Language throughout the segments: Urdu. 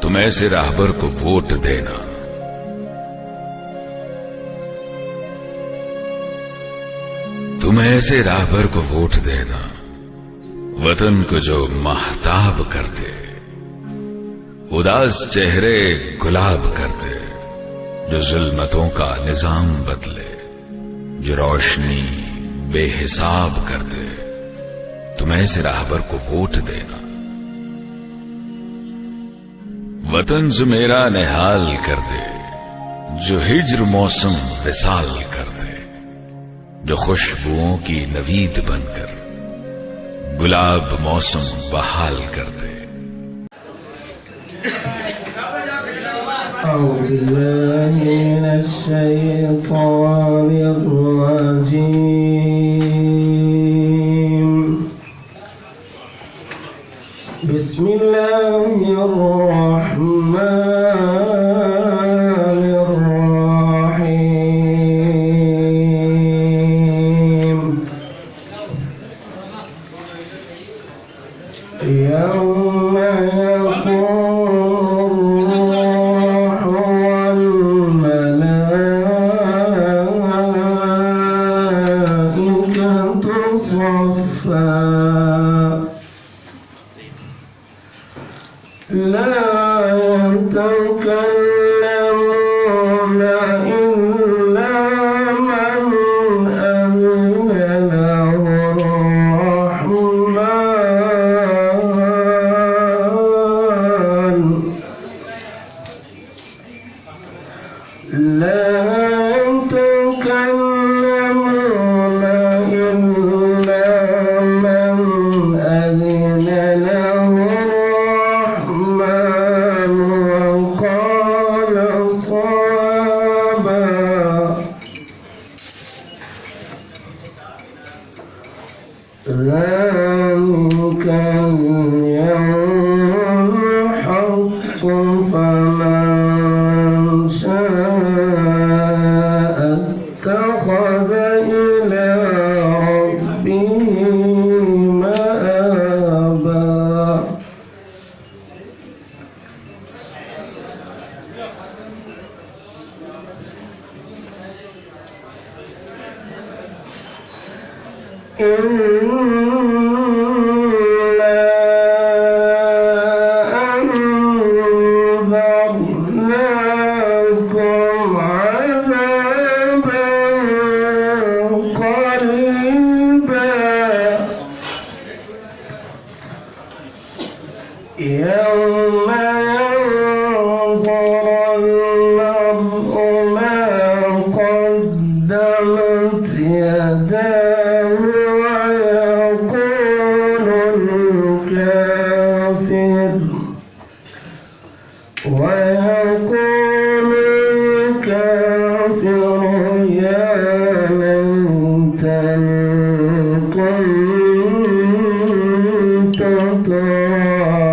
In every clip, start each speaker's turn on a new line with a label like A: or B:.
A: تم ایسے راہبر کو ووٹ دینا، تم ایسے راہبر کو ووٹ دینا، وطن کو جو ماہتاب کرتے، اداس چہرے گلاب کرتے، جو ظلمتوں کا نظام بدلے، جو روشنی بے حساب کرتے، تم ایسے راہبر کو ووٹ دینا۔ وطن جو میرا نہال کر دے، جو ہجر موسم وصال کر دے، جو خوشبوؤں کی نوید بن کر گلاب موسم بحال کر دے۔
B: أعوذ بالله من الشيطان الرجيم. بسم الله الرحمن الرحيم. يوم يقوم الروح والملائكة صفا لا يتكلمون إلا من أذن له الرحمن. لا يتكلمون إلا من أذن له الرحمن وقال صوابا. ذلك اليوم الحق فمن شاء اتخذ إلى ربه مآبا. إنا أنذرناكم عذابا قريبا يوم ينظر المرء ما قدمت يداه ويقول الكافر يا ليتني كنت ترابا.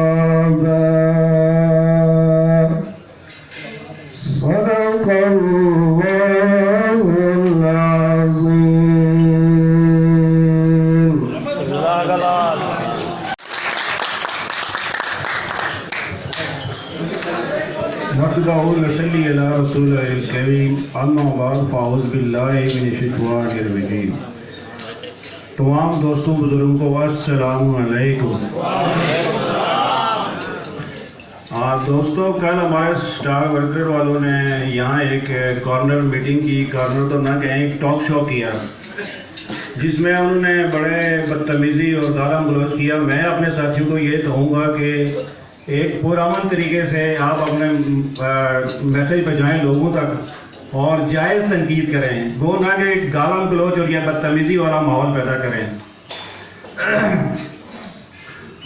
B: صدق الله العظيم.
C: نحمده ونصلي على رسوله الكريم اما بعد فاعوذ بالله من الشیطان الرجیم. تمام دوستوں بزرگوں کو السلام علیکم. دوستوں کل ہمارے سٹار ورکر والوں نے یہاں ایک کارنر میٹنگ کی، کارنر تو نہ کہیں ایک ٹاک شو کیا، جس میں انہوں نے بڑے بدتمیزی اور گالاں گلوچ کیا. میں اپنے ساتھیوں کو یہ کہوں گا کہ ایک پرامن طریقے سے آپ اپنے میسیج پہنچائیں لوگوں تک اور جائز تنقید کریں، وہ نہ کہ گالاں گلوچ اور یا بدتمیزی والا ماحول پیدا کریں.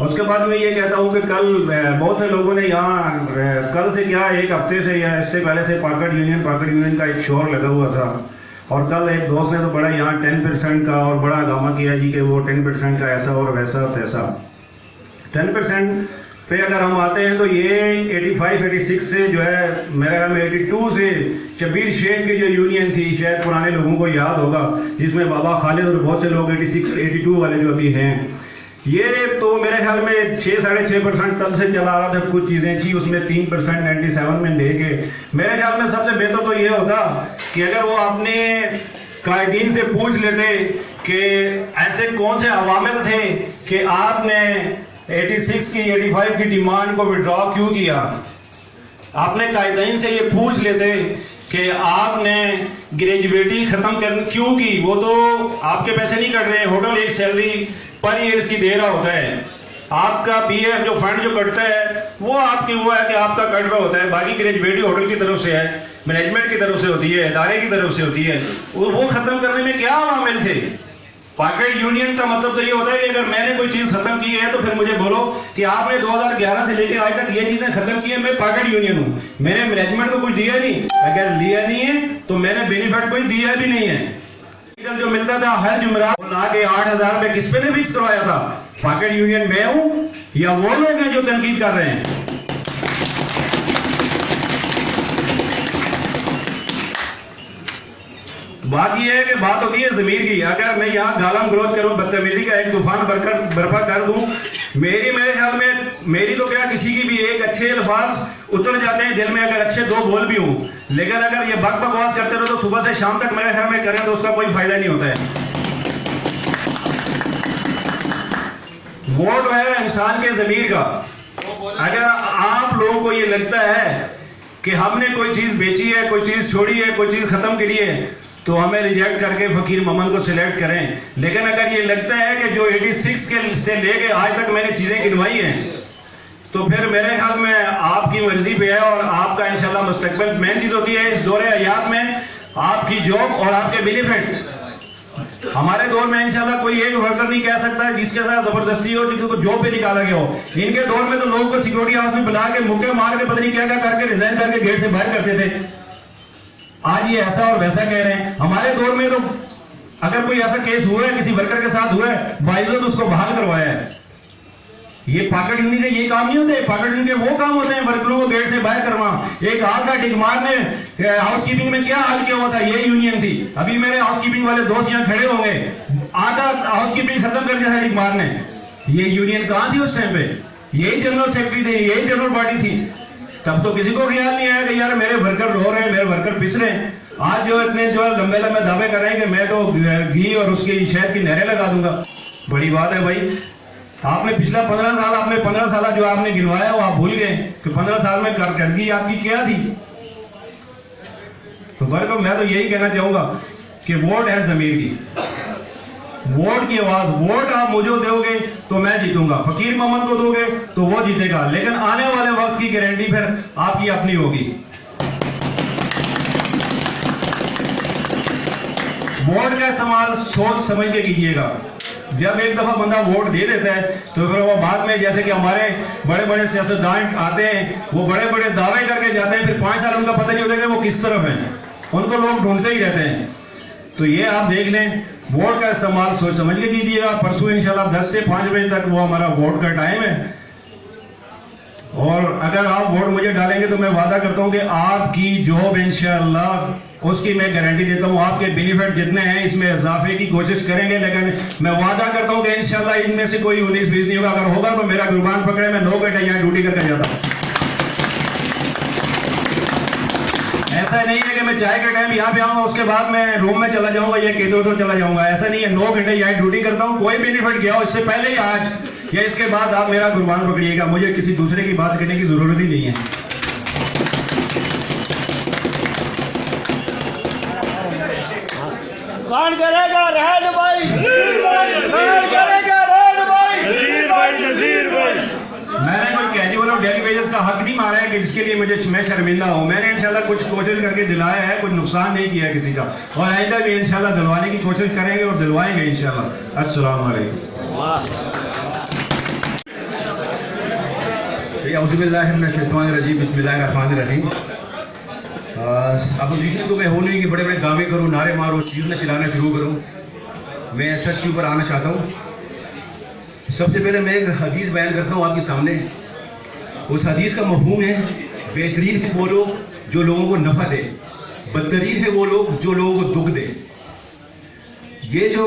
C: اس کے بعد میں یہ کہتا ہوں کہ کل بہت سے لوگوں نے یہاں کل سے کیا ایک ہفتے سے یا اس سے پہلے سے پاکٹ یونین کا ایک شور لگا ہوا تھا، اور کل ایک دوست نے تو بڑا یہاں 10% کا اور بڑا ہنگامہ کیا جی کہ وہ 10% کا ایسا اور ویسا تیسا. 10% پہ اگر ہم آتے ہیں تو یہ 85-86 سے جو ہے میرے خیال میں 82 سے شبیر شیخ کی جو یونین تھی، شاید پرانے لوگوں کو یاد ہوگا، جس میں بابا خالد اور بہت سے لوگ 86-82 والے جو ابھی ہیں، یہ تو میرے خیال میں 6-6.5% تب سے چلا رہا تھا. کچھ چیزیں تھی اس میں 3% 97 میں دے کے. میرے خیال میں سب سے بہتر تو یہ ہوتا کہ اگر وہ اپنے قائدین سے پوچھ لیتے کہ ایسے کون سے عوامل تھے کہ آپ نے 86 کی 85 کی ڈیمانڈ کو وڈرا کیوں کیا. اپنے قائدین سے یہ پوچھ لیتے کہ آپ نے گریجویٹی ختم کیوں کی. وہ تو آپ کے پیسے نہیں کٹ رہے. ہوٹل ایک سیلری پر ایئرس کی دے رہا ہوتا ہے. آپ کا پی ایف جو فنڈ جو کٹتا ہے وہ آپ کی وہ ہے کہ آپ کا کٹ رہا ہوتا ہے. باقی گریجویٹی ہوٹل کی طرف سے ہے, مینجمنٹ کی طرف سے ہوتی ہے, ادارے کی طرف سے ہوتی ہے. وہ ختم کرنے میں کیا عوامل تھے. پاکٹ یونین کا مطلب تو یہ ہوتا ہے کہ اگر میں نے کوئی چیز ختم کی ہے تو پھر مجھے بولو کہ آپ نے 2011 سے لے کے آج تک یہ چیزیں ختم کی ہیں, میں پاکٹ یونین ہوں. میں نے مینجمنٹ کو کچھ دیا نہیں. اگر لیا نہیں ہے تو میں نے بینیفٹ کوئی دیا بھی نہیں ہے. جو ملتا تھا ہر جمعرات وہ لا کے 8,000 روپے کس پہ نے فکس کروایا تھا. پاکٹ یونین میں ہوں یا وہ لوگ ہیں جو تنقید کر رہے ہیں. بات یہ ہے کہ بات ہوتی ہے ضمیر کی. اگر میں یہاں گالم گلوچ کروں, بدتمیزی کا ایک طوفان برپا کر دوں, میرے خیال میں میری تو کیا کسی کی بھی ایک اچھے الفاظ اتر جاتے ہیں دل میں اگر اچھے 2 بول بھی ہوں. لیکن اگر یہ بکواس کرتے رہو تو صبح سے شام تک میرے خیال میں کریں تو اس کا کوئی فائدہ نہیں ہوتا ہے. ووٹ ہے انسان کے ضمیر کا. اگر آپ لوگوں کو یہ لگتا ہے کہ ہم نے کوئی چیز بیچی ہے, کوئی چیز چھوڑی ہے, کوئی چیز ختم کری ہے تو ہمیں ریجیکٹ کر کے فقیر محمد کو سلیکٹ کریں. لیکن اگر یہ لگتا ہے کہ جو 86 سے لے کے آج تک میں نے چیزیں گنوائی ہیں تو پھر میرے خیال میں آپ کی مرضی پہ ہے اور آپ کا انشاءاللہ مستقبل. مین چیز ہوتی ہے اس دور حیات میں آپ کی جاب اور آپ کے بینیفٹ. ہمارے دور میں انشاءاللہ کوئی ایک ورکر نہیں کہہ سکتا جس کے ساتھ زبردستی ہو, جس کو جاب پہ نکالا گیا ہو. ان کے دور میں تو لوگوں کو سیکورٹی ہاؤس میں بلا کے مکے مار کے پتہ نہیں کیا کر کے ریزائن کر کے گیٹ سے باہر کرتے تھے. آج یہ ایسا اور ویسا کہہ رہے ہیں. ہمارے دور میں تو اگر کوئی ایسا کیس ہوا ہے کسی ورکر کے ساتھ ہوا ہے باعزت اس کو بحال کروایا ہے. یہ پاکٹ یونین کے یہ کام نہیں ہوتے. پاکٹ یونین کے وہ کام ہوتے ہیں ورکروں کو گیٹ سے باہر کروا. ایک آگ کا ڈگمار نے ہاؤس کیپنگ میں کیا حال کیا ہوا تھا, یہ یونین تھی. ابھی میرے ہاؤس کیپنگ والے دوست یہاں کھڑے ہوں گے, آدھا ہاؤس کیپنگ ختم کر دیا تھا ڈگمار نے. یہ یونین کہاں تھی اس ٹائم پہ؟ یہی جنرل سیکرٹری تھے, یہی جنرل باڈی تھی. تب تو کسی کو خیال نہیں آیا کہ یار میرے ورکر رو رہے ہیں, میرے ورکر پس رہے ہیں. آج جو اتنے جو لمبے لمبے دعوے کر رہے ہیں کہ میں تو گھی اور اس کی شہد کی نہریں لگا دوں گا. بڑی بات ہے بھائی. آپ نے پچھلا 15 سال آپ نے 15 سالہ جو آپ نے گنوایا وہ آپ بھول گئے کہ 15 سال میں کارکردگی آپ کی کیا تھی. تو میں تو یہی کہنا چاہوں گا کہ ووٹ ہے ضمیر کی. ووٹ کی آواز, ووٹ آپ مجھے دو گے تو میں جیتوں گا, فقیر محمد کو دو گے تو وہ جیتے گا. لیکن آنے والے وقت کی گارنٹی پھر آپ کی اپنی ہوگی. ووٹ کا استعمال سوچ سمجھ کے کیجیے گا. جب ایک دفعہ بندہ ووٹ دے دیتا ہے تو پھر وہ بعد میں جیسے کہ ہمارے بڑے بڑے سیاستدان آتے ہیں وہ بڑے بڑے دعوے کر کے جاتے ہیں, پھر 5 سال ان کا پتہ نہیں ہوتا کہ وہ کس طرف ہیں, ان کو لوگ ڈھونڈتے ہی رہتے ہیں. تو یہ آپ دیکھ لیں, ووٹ کا استعمال سوچ سمجھ کے کیجیے گا. پرسوں انشاءاللہ 10 سے 5 بجے تک وہ ہمارا ووٹ کا ٹائم ہے. اور اگر آپ ووٹ مجھے ڈالیں گے تو میں وعدہ کرتا ہوں کہ آپ کی جاب انشاءاللہ اس کی میں گارنٹی دیتا ہوں آپ کے بینیفٹ جتنے ہیں اس میں اضافے کی کوشش کریں گے. لیکن میں وعدہ کرتا ہوں کہ انشاءاللہ ان میں سے کوئی 19-20 نہیں ہوگا. اگر ہوگا تو میرا قربان پکڑے, میں 9 گھنٹے یہاں ڈیوٹی کر کے جاتا ہوں. ایسا نہیں ہے کہ میں چائے کے ٹائم یہاں پہ آؤں گا اس کے بعد میں روم میں چلا جاؤں گا یا کہیں ادھر چلا جاؤں گا. ایسا نہیں ہے. 9 گھنٹے یہاں ڈیوٹی کرتا ہوں. کوئی بینیفٹ گیا ہو اس سے پہلے یا آج یا اس کے بعد آپ میرا قربان پکڑیے گا. مجھے کسی دوسرے کی بات کرنے کی ضرورت ہی نہیں ہے.
D: کون کرے گا رہن بھائی؟ کون کرے گا رہن بھائی؟ نذیر بھائی.
C: میں نے کوئی کیجول اور ڈیلی ویجز کا حق نہیں مارا ہے کہ جس کے لیے میں شرمندہ ہوں. میں نے انشاءاللہ کچھ کوشش کر کے دلایا ہے, کچھ نقصان نہیں کیا کسی کا, اور آئندہ بھی انشاءاللہ دلوانے کی کوشش کریں گے اور دلوائیں گے انشاءاللہ. السلام علیکم.
E: اعوذ باللہ من الشیطان الرجیم, بسم اللہ الرحمن الرحیم. اپوزیشن کو میں ہو نہیں کہ بڑے بڑے دعوے کروں, نعرے ماروں, چیزیں چلانا شروع کروں. میں سچ کے اوپر آنا چاہتا ہوں. سب سے پہلے میں ایک حدیث بیان کرتا ہوں آپ کے سامنے. اس حدیث کا مفہوم ہے بہترین ہے وہ لوگ جو لوگوں کو نفع دے, بدترین ہے وہ لوگ جو لوگوں کو دکھ دے. یہ جو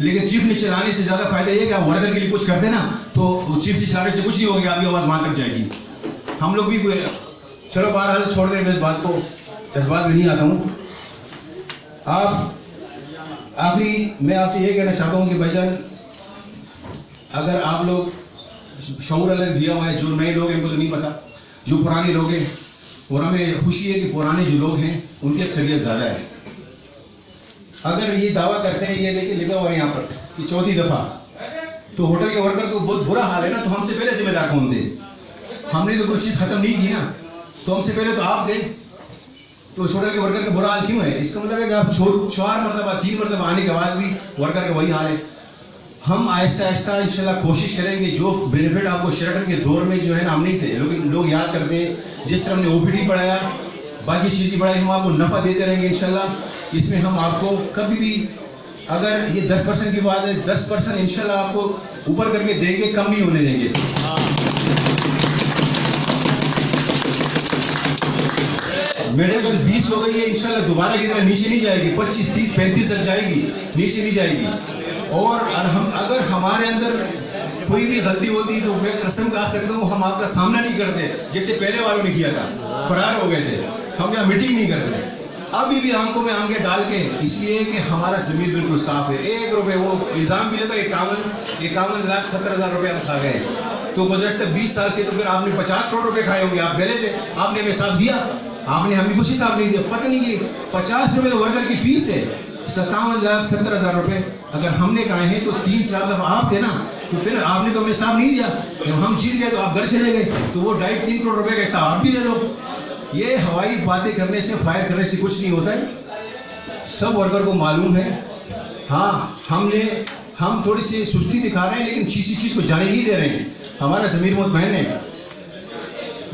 E: لیکن چیف نے چلانے سے زیادہ فائدہ یہ ہے کہ آپ ورکر کے لیے کچھ کرتے نا تو چیف سے چلانے سے کچھ نہیں ہوگا, آپ کی آواز وہاں تک جائے گی. ہم لوگ بھی چلو بہرحال چھوڑ دیں, میں اس بات کو جذبات میں نہیں آتا ہوں. آخری میں آپ سے یہ کہنا چاہتا ہوں کہ بھائی جان, اگر آپ لوگ شعور الگ دیا ہوا ہے, جو نئے لوگ ہیں ان کو تو نہیں پتا, جو پرانے لوگ ہیں, اور ہمیں خوشی ہے کہ پرانے جو لوگ ہیں ان کی اکثریت زیادہ ہے. اگر یہ دعویٰ کرتے ہیں, یہ لکھا ہوا ہے یہاں پر کہ چوتھی دفعہ, تو ہوٹل کے ورکر کو بہت برا حال ہے نا, تو ہم سے پہلے ذمہ دار کون تھے؟ ہم نے تو کوئی چیز ختم نہیں کی نا, تو ہم سے پہلے تو آپ تھے. تو اس ہوٹل کے ورکر کا برا حال کیوں ہے؟ اس کا مطلب ہے کہ آپ 4 مرتبہ 3 مرتبہ آنے کے بعد بھی ورکر کا وہی حال ہے. ہم آہستہ آہستہ انشاءاللہ کوشش کریں گے, جو بینیفٹ آپ کو شیرٹن کے دور میں جو ہے نا ہم نہیں تھے, لیکن لوگ یاد کرتے ہیں, جس طرح ہم نے OPD بڑھایا, باقی چیزیں بڑھائی, ہم آپ کو نفع دیتے رہیں گے انشاءاللہ. اس میں ہم آپ کو کبھی بھی, اگر یہ 10% کی بات ہے, 10% انشاءاللہ آپ کو اوپر کر کے دیں گے, کم نہیں ہونے دیں گے. میڈیکل 20 ہو گئی ہے, انشاءاللہ دوبارہ کی طرح نیچے نہیں جائے گی, 25, 30, 35 تک جائے گی, نیچے نہیں جائے گی. اور اگر ہمارے اندر کوئی بھی غلطی ہوتی تو میں قسم کھا سکتا ہوں ہم آپ کا سامنا نہیں کرتے, جیسے پہلے والوں نے کیا تھا, فرار ہو گئے تھے, ہم یہاں میٹنگ نہیں کرتے. ابھی بھی آنکھوں میں آنکھیں ڈال کے, اس لیے کہ ہمارا ضمیر بالکل صاف ہے. 1 روپے وہ الزام بھی لگا, 51,70,000 روپے ہم کھا گئے. تو گزشتہ 20 سال سے تو پھر آپ نے 50 کروڑ روپے کھائے ہوں گے, آپ پہلے تھے, آپ نے ہمیں حساب دیا, آپ نے ہمیں کچھ حساب نہیں دیا. پتہ نہیں, یہ 50 روپے تو ورکر کی فیس ہے, 57,70,000 روپے اگر ہم نے کھائے ہیں تو 3-4 دفعہ آپ تھے نا, تو پھر آپ نے تو ہمیں حساب نہیں دیا. جب ہم جیت گئے تو آپ گھر چلے گئے, تو وہ 2.5-3 کروڑ روپے کا حساب آپ بھی دے دو. یہ ہوائی باتیں کرنے سے, فائر کرنے سے کچھ نہیں ہوتا ہے, سب ورکر کو معلوم ہے. ہاں ہم تھوڑی سی سستی دکھا رہے ہیں, لیکن کسی چیز کو جانے نہیں دے رہے ہیں, ہمارا ضمیر مطمئن ہے.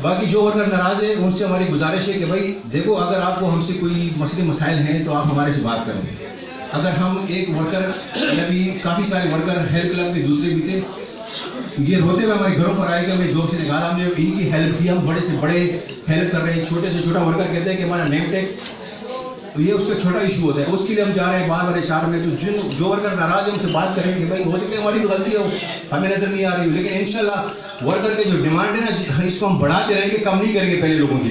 E: باقی جو ورکر ناراض ہے ان سے ہماری گزارش ہے کہ بھائی دیکھو, اگر آپ کو ہم سے کوئی مسئلے مسائل ہیں تو آپ ہمارے سے بات کریں. اگر ہم ایک ورکر, یا بھی کافی سارے ورکر ہیلپ کلب کے دوسرے بھی تھے, یہ روتے ہوئے ہمارے گھروں پر آئے کہ ہمیں جاب سے نکالا, ہم نے ان کی ہیلپ کی, ہم بڑے سے بڑے ہیلپ کر رہے ہیں. چھوٹے سے چھوٹا ورکر کہتے ہیں کہ ہمارا نیم ٹیگ, یہ اس کا چھوٹا ایشو ہوتا ہے, اس کے لیے ہم جا رہے ہیں بار HR میں. تو جو ورکر ناراض ہے ان سے بات کریں کہ بھائی ہو سکتا ہے ہماری بھی غلطی ہو, ہمیں نظر نہیں آ رہی ہو, لیکن انشاءاللہ ورکر کے جو ڈیمانڈ ہے نا, اس کو ہم بڑھاتے رہیں گے, کم نہیں کریں گے پہلے لوگوں کی.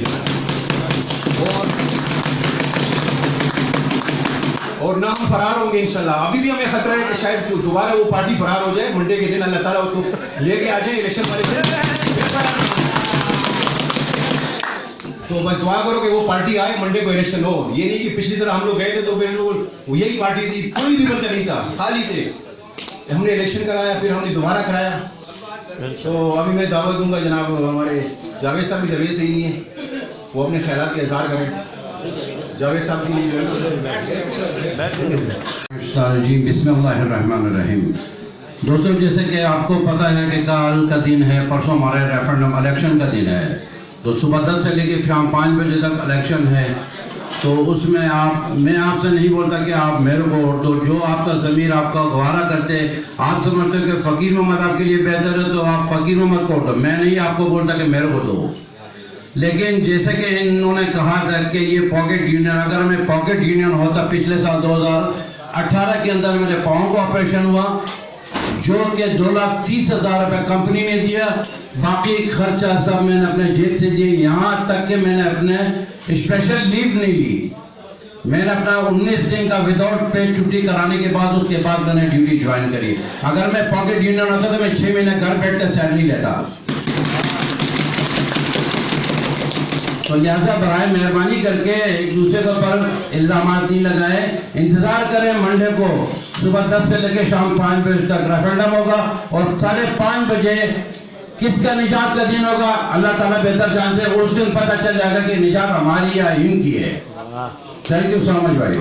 E: اور نہ ہم فرار ہوں گے انشاءاللہ. ابھی بھی ہمیں خطرہ ہے کہ شاید دوبارہ وہ پارٹی فرار ہو جائے, منڈے کے دن اللہ تعالیٰ اس کو لے کے آ جائے الیکشن والے دن. تو بس دعا کرو کہ وہ پارٹی آئے, منڈے کو الیکشن ہو. یہ نہیں کہ پچھلی طرح ہم لوگ گئے تھے تو بالکل یہی پارٹی تھی, کوئی بھی بندہ نہیں تھا, خالی تھے. ہم نے الیکشن کرایا, پھر ہم نے دوبارہ کرایا. تو ابھی میں دعوت دوں گا جناب ہمارے جاوید صاحب کی طبیعت صحیح نہیں ہے, وہ اپنے خیالات کا اظہار کریں. جاوید صاحب کے لیے جو ہے
F: جی. بسم اللہ الرحمن الرحیم. دوستوں, جیسے کہ آپ کو پتہ ہے کہ کل کا دن ہے, پرسوں ہمارے ریفرنڈم الیکشن کا دن ہے, تو صبح 10 سے لے کے شام 5 بجے تک الیکشن ہے. تو اس میں میں آپ سے نہیں بولتا کہ آپ میرے کو ووٹ دو, جو آپ کا ضمیر آپ کا گوارا کرتے, آپ سمجھتے کہ فقیر محمد آپ کے لیے بہتر ہے تو آپ فقیر محمد کو ووٹ دو. میں نہیں آپ کو بولتا کہ میرے کو دو. لیکن جیسے کہ انہوں نے کہا تھا کہ یہ پاکٹ یونین, اگر ہمیں پاکٹ یونین ہوتا, پچھلے سال 2018 کے اندر میرے پاؤں کو آپریشن ہوا, جو کہ 2,30,000 روپے کمپنی نے دیا, باقی خرچہ سب میں نے اپنے جیب سے دیے. یہاں تک کہ میں نے اپنے اسپیشل لیو نہیں لی, میں نے اپنا 19 دن کا وداؤٹ پے چھٹی کرانے کے بعد, اس کے بعد میں نے ڈیوٹی جوائن کری. اگر میں پاکٹ یونین ہوتا تو میں 6 مہینے گھر بیٹھ کے سیلری لیتا. تو لہٰذا برائے مہربانی کر کے ایک دوسرے کے اوپر الزامات نہیں لگائے. انتظار کریں, منڈے کو صبح 10 سے لے کے شام 5 بجے تک ریفرنڈم ہوگا, اور 5:30 بجے کس کا نجات کا دن ہوگا اللہ تعالیٰ بہتر جانتے ہیں. اس دن پتہ چل جائے گا کہ نجات ہماری یا ان کی ہے. تھینک یو سو مچ بھائی.